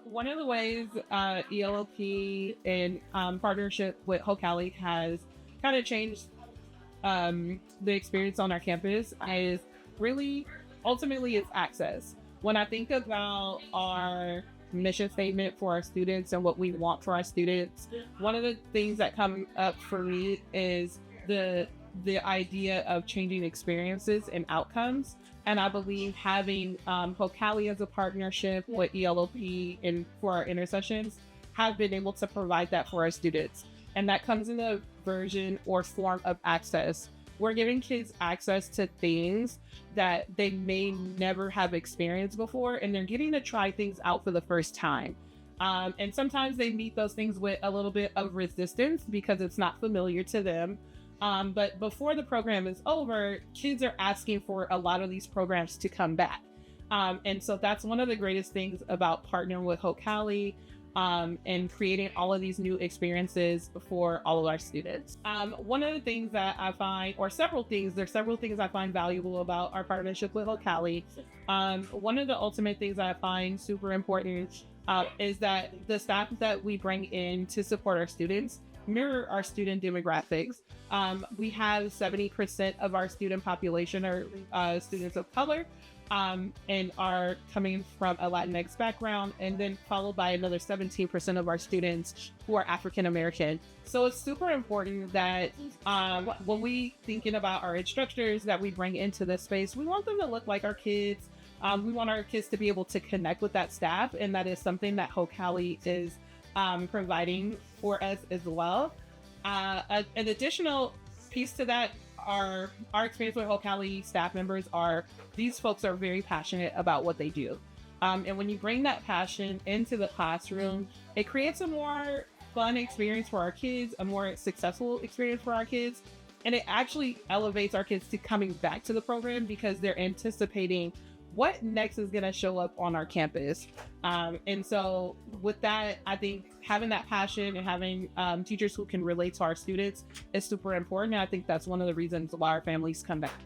One of the ways ELP in partnership with HOKALI has kind of changed the experience on our campus is really ultimately it's access. When I think about our mission statement for our students and what we want for our students, one of the things that come up for me is the idea of changing experiences and outcomes. And I believe having HOKALI as a partnership with ELOP and for our intersessions have been able to provide that for our students. And that comes in a version or form of access. We're giving kids access to things that they may never have experienced before, and they're getting to try things out for the first time. And sometimes they meet those things with a little bit of resistance because it's not familiar to them. But before the program is over, kids are asking for a lot of these programs to come back. And so that's one of the greatest things about partnering with HOKALI and creating all of these new experiences for all of our students. One of the things that I find, or several things I find valuable about our partnership with HOKALI. One of the ultimate things that I find super important is that the staff that we bring in to support our students mirror our student demographics. We have 70% of our student population are students of color and are coming from a Latinx background, and then followed by another 17% of our students who are African American. So it's super important that when we thinking about our instructors that we bring into this space, we want them to look like our kids. We want our kids to be able to connect with that staff, and that is something that HOKALI is providing for us as well. An additional piece to that are our experience with HOKALI staff members are these folks are very passionate about what they do. And when you bring that passion into the classroom, it creates a more fun experience for our kids, a more successful experience for our kids. And it actually elevates our kids to coming back to the program because they're anticipating what next is going to show up on our campus. And so with that, I think having that passion and having teachers who can relate to our students is super important. And I think that's one of the reasons why our families come back.